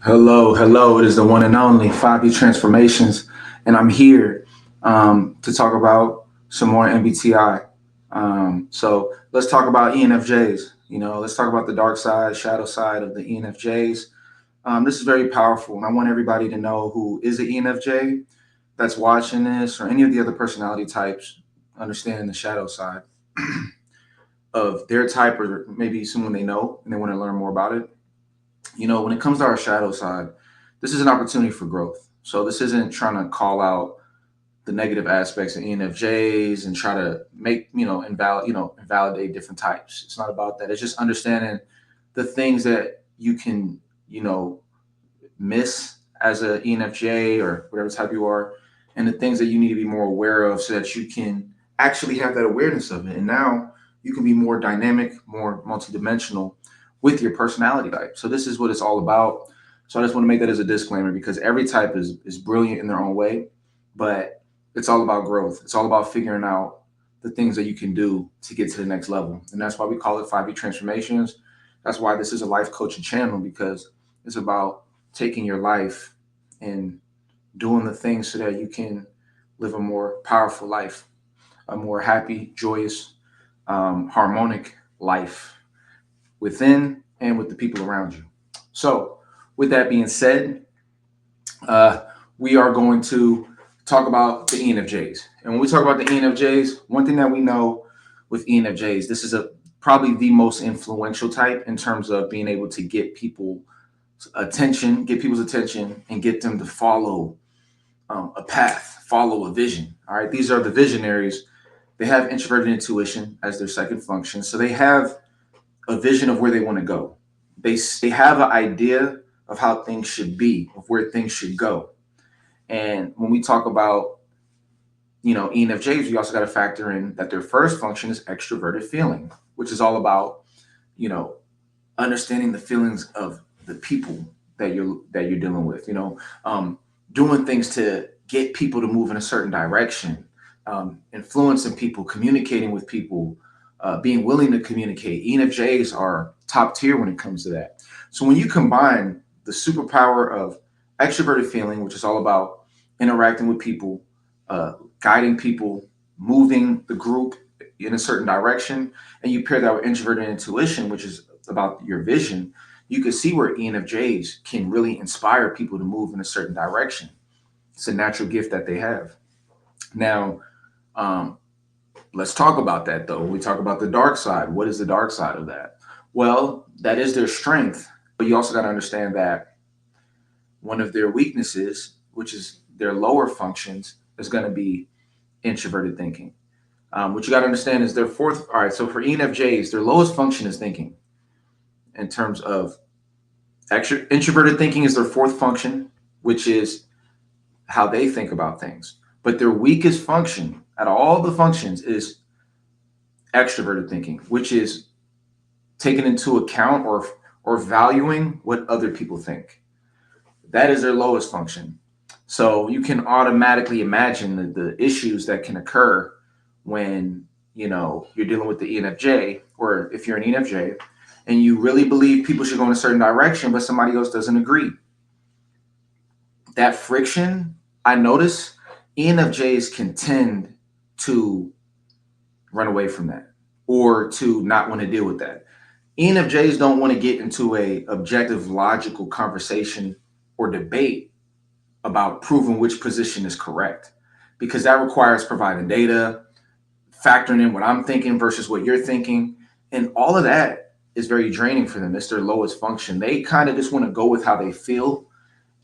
Hello, hello. It is the one and only 5E Transformations, and I'm here to talk about some more MBTI. So let's talk about ENFJs. Let's talk about the dark side, shadow side of the ENFJs. This is very powerful, and I want everybody to know who is an ENFJ that's watching this, or any of the other personality types, understanding the shadow side of their type, or maybe someone they know and they want to learn more about it. When it comes to our shadow side, this is an opportunity for growth. So this isn't trying to call out the negative aspects of ENFJs and try to make, invalidate different types. It's not about that. It's just understanding the things that you can, miss as a ENFJ or whatever type you are, and the things that you need to be more aware of so that you can actually have that awareness of it. And now you can be more dynamic, more multidimensional with your personality type. So this is what it's all about. So I just want to make that as a disclaimer because every type is brilliant in their own way, but it's all about growth. It's all about figuring out the things that you can do to get to the next level. And that's why we call it 5E Transformations. That's why this is a life coaching channel, because it's about taking your life and doing the things so that you can live a more powerful life, a more happy, joyous, harmonic life within and with the people around you. So, with that being said, uh, we are going to talk about the ENFJs. And when we talk about the ENFJs, one thing that we know with ENFJs, this is probably the most influential type in terms of being able to get people's attention, and get them to follow a path, follow a vision. All right, these are the visionaries. They have introverted intuition as their second function, so they have a vision of where they want to go. They have an idea of how things should be, of where things should go. And when we talk about ENFJs, we also got to factor in that their first function is extroverted feeling, which is all about you know understanding the feelings of the people that you're dealing with. Doing things to get people to move in a certain direction, influencing people, communicating with people, being willing to communicate. ENFJs are top tier when it comes to that. So when you combine the superpower of extroverted feeling, which is all about interacting with people, guiding people, moving the group in a certain direction, and you pair that with introverted intuition, which is about your vision, you can see where ENFJs can really inspire people to move in a certain direction. It's a natural gift that they have. Now, um, let's talk about that though. We talk about the dark side. What is the dark side of that? Well, that is their strength, but you also got to understand that one of their weaknesses, which is their lower functions, is going to be introverted thinking. What you got to understand is their fourth. All right, so for ENFJs, their lowest function is thinking in terms of introverted thinking is their fourth function, which is how they think about things. But their weakest function out of all the functions is extroverted thinking, which is taking into account or valuing what other people think. That is their lowest function. So you can automatically imagine the issues that can occur when you're dealing with the ENFJ, or if you're an ENFJ and you really believe people should go in a certain direction, but somebody else doesn't agree. That friction, I notice ENFJs can tend to run away from that, or to not want to deal with that. ENFJs don't want to get into a objective, logical conversation or debate about proving which position is correct, because that requires providing data, factoring in what I'm thinking versus what you're thinking, and all of that is very draining for them. It's their lowest function. They kind of just want to go with how they feel,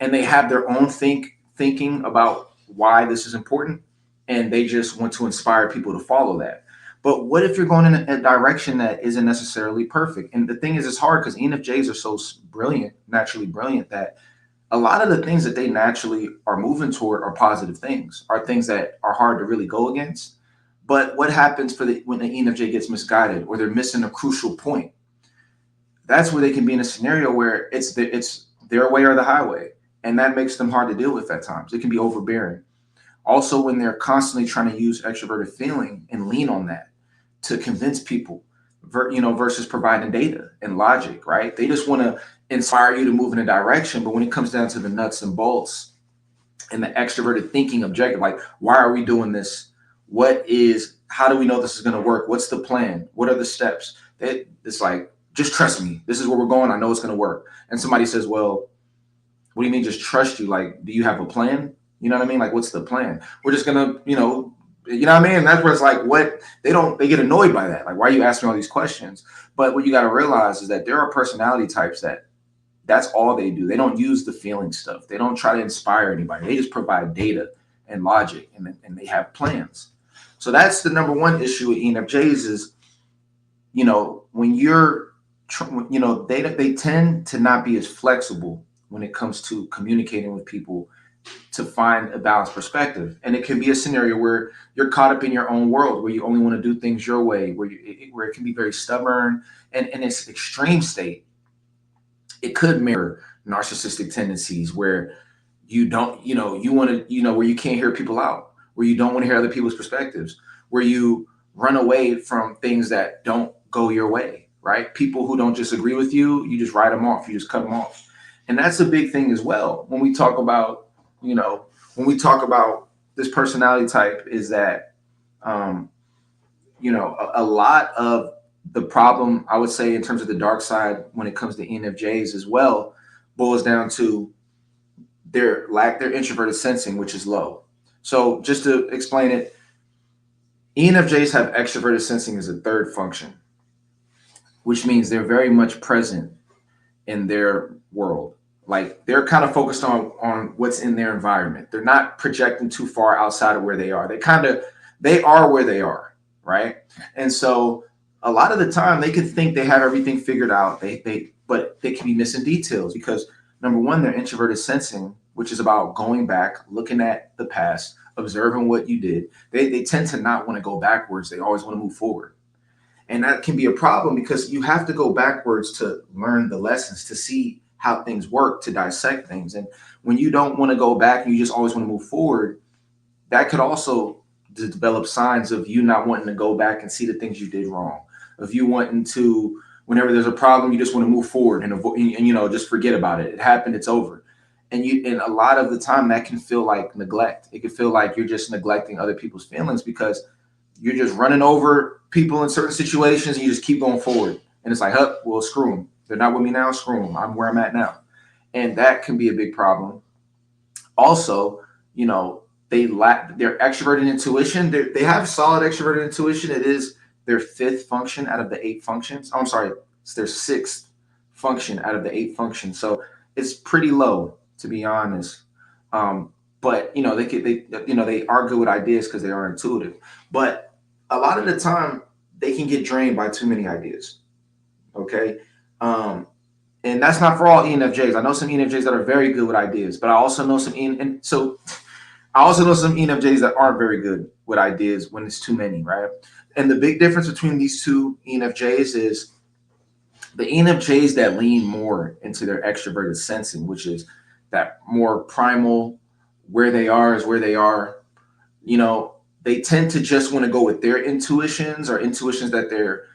and they have their own thinking about why this is important, and they just want to inspire people to follow that. But what if you're going in a direction that isn't necessarily perfect? And the thing is, it's hard because ENFJs are so brilliant, naturally brilliant, that a lot of the things that they naturally are moving toward are positive things, are things that are hard to really go against. But what happens when the ENFJ gets misguided, or they're missing a crucial point? That's where they can be in a scenario where it's their way or the highway, and that makes them hard to deal with at times. It can be overbearing. Also, when they're constantly trying to use extroverted feeling and lean on that to convince people, versus providing data and logic, right? They just want to inspire you to move in a direction. But when it comes down to the nuts and bolts and the extroverted thinking objective, like, why are we doing this? How do we know this is going to work? What's the plan? What are the steps? It's like, just trust me. This is where we're going. I know it's going to work. And somebody says, well, what do you mean just trust you? Like, do you have a plan? You know what I mean? Like, what's the plan? We're just going to, you know what I mean? And that's where it's like, they get annoyed by that. Like, why are you asking all these questions? But what you got to realize is that there are personality types that's all they do. They don't use the feeling stuff. They don't try to inspire anybody. They just provide data and logic, and they have plans. So that's the number one issue with ENFJs is, when they tend to not be as flexible when it comes to communicating with people to find a balanced perspective. And it can be a scenario where you're caught up in your own world, where you only want to do things your way, where it can be very stubborn, and in its extreme state, it could mirror narcissistic tendencies where you don't, you want to, where you can't hear people out, where you don't want to hear other people's perspectives, where you run away from things that don't go your way, right? People who don't just agree with you, you just write them off, you just cut them off. And that's a big thing as well. When we talk about, this personality type is that, a lot of the problem, I would say, in terms of the dark side, when it comes to ENFJs as well, boils down to their introverted sensing, which is low. So just to explain it, ENFJs have extroverted sensing as a third function, which means they're very much present in their world. Like, they're kind of focused on what's in their environment. They're not projecting too far outside of where they are. They are where they are, right? And so a lot of the time they could think they have everything figured out. But they can be missing details because, number one, they're introverted sensing, which is about going back, looking at the past, observing what you did. They tend to not want to go backwards. They always want to move forward. And that can be a problem because you have to go backwards to learn the lessons, to see how things work, to dissect things. And when you don't want to go back and you just always want to move forward, that could also develop signs of you not wanting to go back and see the things you did wrong. Of you wanting to, whenever there's a problem, you just want to move forward and avoid, and just forget about it. It happened, it's over. And a lot of the time that can feel like neglect. It can feel like you're just neglecting other people's feelings because you're just running over people in certain situations and you just keep going forward. And it's like, well, screw them. They're not with me now, screw them. I'm where I'm at now. And that can be a big problem. Also, they lack their extroverted intuition. They have solid extroverted intuition. It is their fifth function out of the 8 functions. Oh, I'm sorry, it's their sixth function out of the 8 functions. So it's pretty low, to be honest. But they are good with ideas because they are intuitive. But a lot of the time, they can get drained by too many ideas. Okay. And that's not for all ENFJs. I know some ENFJs that are very good with ideas, but I also know some I also know some ENFJs that aren't very good with ideas when it's too many, right? And the big difference between these two ENFJs is the ENFJs that lean more into their extroverted sensing, which is that more primal, where they are is where they are. They tend to just want to go with their intuitions or intuitions that they're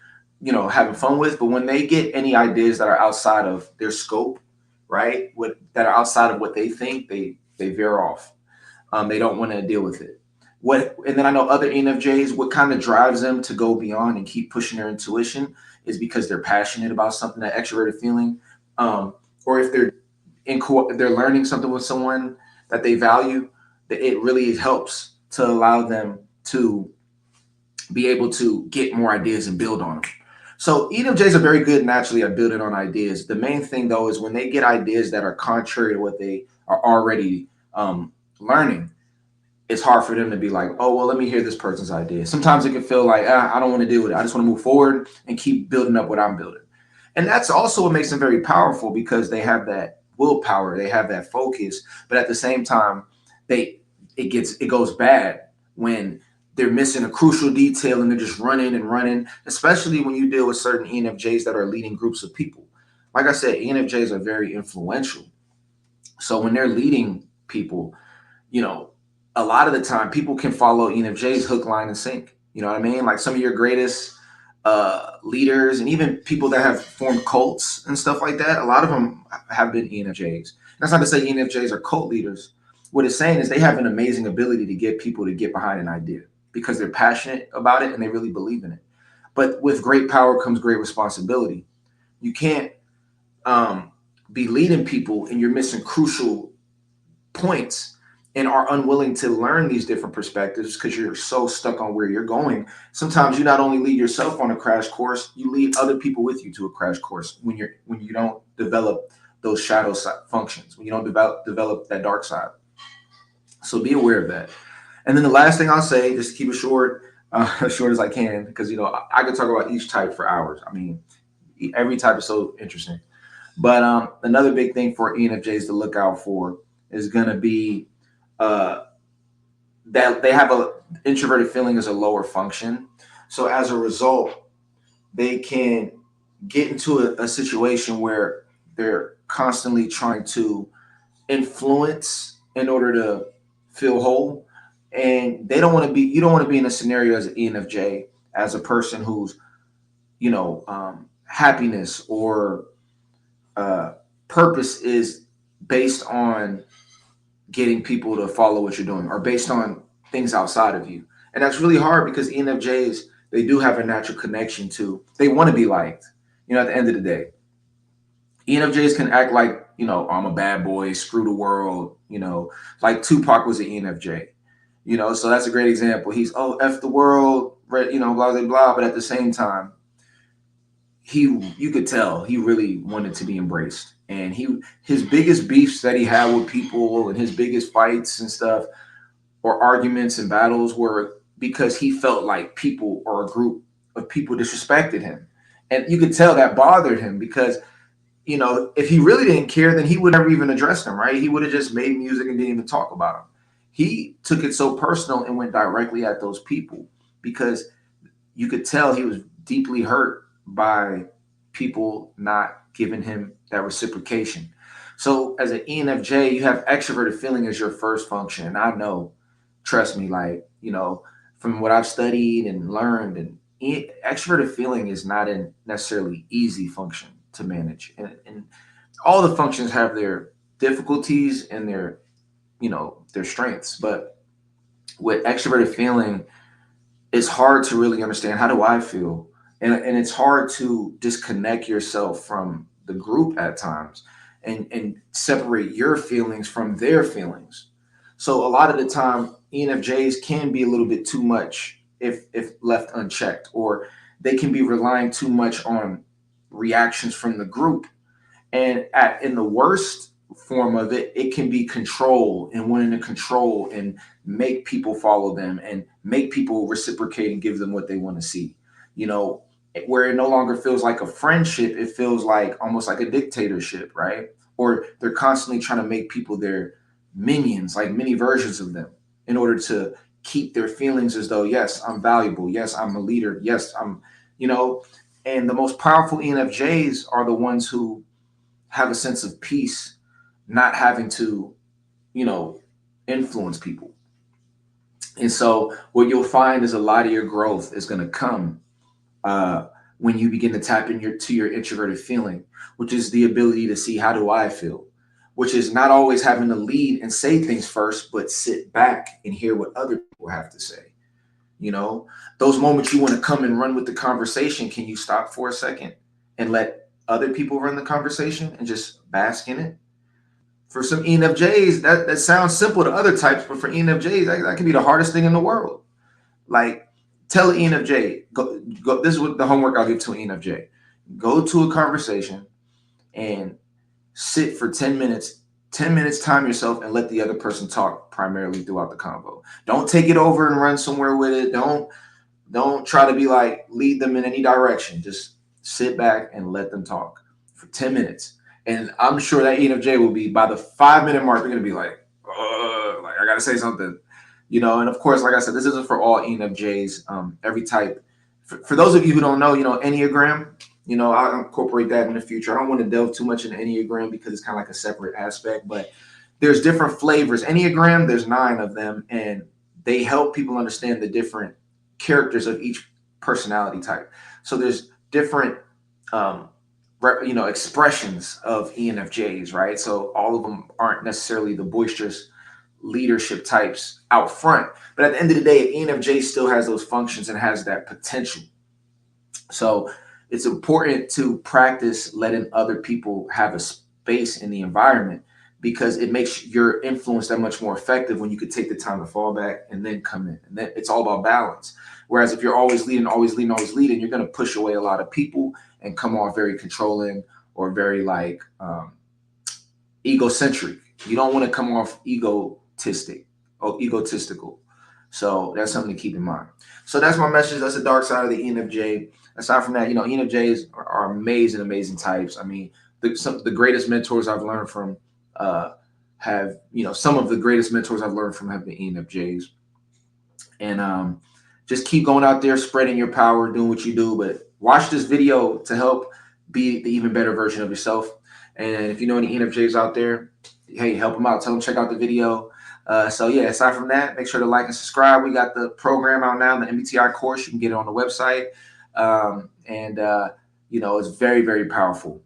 having fun with. But when they get any ideas that are outside of their scope, right, that are outside of what they think, they veer off. They don't want to deal with it. And then I know other ENFJs, what kind of drives them to go beyond and keep pushing their intuition is because they're passionate about something, that extroverted feeling, or if they're learning something with someone that they value, that it really helps to allow them to be able to get more ideas and build on them. So ENFJs are very good naturally at building on ideas. The main thing, though, is when they get ideas that are contrary to what they are already learning, it's hard for them to be like, oh, well, let me hear this person's idea. Sometimes it can feel like, I don't want to deal with it. I just want to move forward and keep building up what I'm building. And that's also what makes them very powerful because they have that willpower, they have that focus, but at the same time, it goes bad when they're missing a crucial detail and they're just running and running, especially when you deal with certain ENFJs that are leading groups of people. Like I said, ENFJs are very influential. So when they're leading people, a lot of the time people can follow ENFJs hook, line, and sink. You know what I mean? Like some of your greatest leaders and even people that have formed cults and stuff like that. A lot of them have been ENFJs. That's not to say ENFJs are cult leaders. What it's saying is they have an amazing ability to get people to get behind an idea because they're passionate about it and they really believe in it. But with great power comes great responsibility. You can't um, be leading people and you're missing crucial points and are unwilling to learn these different perspectives because you're so stuck on where you're going. Sometimes you not only lead yourself on a crash course, you lead other people with you to a crash course when you don't develop those shadow functions, when you don't develop that dark side. So be aware of that. And then the last thing I'll say, just to keep it short, as short as I can, because I could talk about each type for hours. I mean, every type is so interesting. But another big thing for ENFJs to look out for is going to be uh, that they have a introverted feeling as a lower function. So as a result, they can get into a situation where they're constantly trying to influence in order to feel whole. And they don't want to be, you don't want to be in a scenario as an ENFJ, as a person who's, happiness or uh, purpose is based on getting people to follow what you're doing or based on things outside of you. And that's really hard because ENFJs, they do have a natural connection to, they want to be liked. At the end of the day, ENFJs can act like, I'm a bad boy, screw the world, like Tupac was an ENFJ, so that's a great example. He's, oh, F the world, blah, blah, blah. But at the same time, you could tell he really wanted to be embraced. And his biggest beefs that he had with people and his biggest fights and stuff or arguments and battles were because he felt like people or a group of people disrespected him. And you could tell that bothered him because, if he really didn't care, then he would never even address them, right? He would have just made music and didn't even talk about them. He took it so personal and went directly at those people because you could tell he was deeply hurt by people not giving him that reciprocation. So as an ENFJ, you have extroverted feeling as your first function. And I know, trust me, like, from what I've studied and learned, and extroverted feeling is not a necessarily easy function to manage. And all the functions have their difficulties and their strengths. But with extroverted feeling, it's hard to really understand how do I feel, and it's hard to disconnect yourself from the group at times and separate your feelings from their feelings. So a lot of the time, ENFJs can be a little bit too much if left unchecked, or they can be relying too much on reactions from the group. And in the worst form of it, it can be control and wanting to control and make people follow them and make people reciprocate and give them what they want to see. You know, where it no longer feels like a friendship, it feels like almost like a dictatorship, right? Or they're constantly trying to make people their minions, like mini versions of them, in order to keep their feelings as though, yes, I'm valuable. Yes, I'm a leader. Yes, you know, and the most powerful ENFJs are the ones who have a sense of peace, not having to, you know, influence people. And so what you'll find is a lot of your growth is going to come uh, when you begin to tap in your introverted feeling, which is the ability to see how do I feel, which is not always having to lead and say things first, but sit back and hear what other people have to say. You know, those moments you want to come and run with the conversation, can you stop for a second and let other people run the conversation and just bask in it? For some ENFJs, that sounds simple to other types, but for ENFJs, that can be the hardest thing in the world. Like, tell an ENFJ, go. This is what the homework I'll give to an ENFJ. Go to a conversation and sit for 10 minutes. 10 minutes, time yourself and let the other person talk primarily throughout the convo. Don't take it over and run somewhere with it. Don't try to be like lead them in any direction. Just sit back and let them talk for 10 minutes. And I'm sure that ENFJ will be by the 5 minute mark, they're gonna be like I gotta say something. And of course, like I said, this isn't for all ENFJs. Every type. For those of you who don't know, Enneagram, I'll incorporate that in the future. I don't want to delve too much into Enneagram because it's kind of like a separate aspect, but there's different flavors. Enneagram, there's 9 of them, and they help people understand the different characters of each personality type. So there's different um, expressions of ENFJs, right? So all of them aren't necessarily the boisterous leadership types out front, but at the end of the day, ENFJ still has those functions and has that potential. So it's important to practice letting other people have a space in the environment, because it makes your influence that much more effective when you could take the time to fall back and then come in. And then it's all about balance. Whereas if you're always leading, always leading, always leading, you're going to push away a lot of people and come off very controlling or very like egocentric. You don't want to come off egotistic or egotistical. So that's something to keep in mind. So that's my message. That's the dark side of the ENFJ. Aside from that, ENFJs are amazing, amazing types. I mean, the greatest mentors I've learned from have, some of the greatest mentors I've learned from have been ENFJs. And just keep going out there, spreading your power, doing what you do. But watch this video to help be the even better version of yourself. And if you know any ENFJs out there, hey, help them out. Tell them check out the video. So yeah, aside from that, make sure to like and subscribe. We got the program out now, the MBTI course. You can get it on the website, and it's very, very powerful.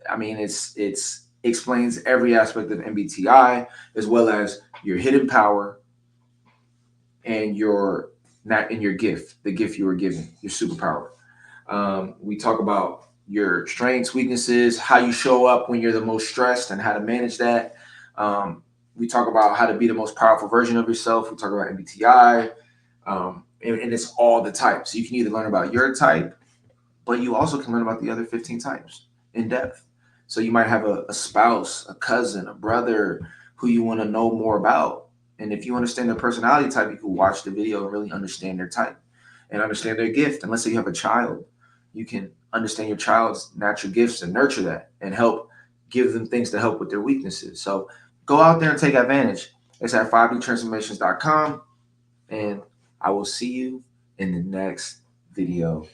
I mean, it's explains every aspect of MBTI as well as your hidden power and your not in your gift, the gift you were given, your superpower. We talk about your strengths, weaknesses, how you show up when you're the most stressed, and how to manage that. We talk about how to be the most powerful version of yourself. We talk about MBTI, and it's all the types. So you can either learn about your type, but you also can learn about the other 15 types in depth. So you might have a spouse, a cousin, a brother who you want to know more about. And if you understand their personality type, you can watch the video and really understand their type and understand their gift. And let's say you have a child, you can understand your child's natural gifts and nurture that and help give them things to help with their weaknesses. So go out there and take advantage. It's at 5dtransformations.com. And I will see you in the next video.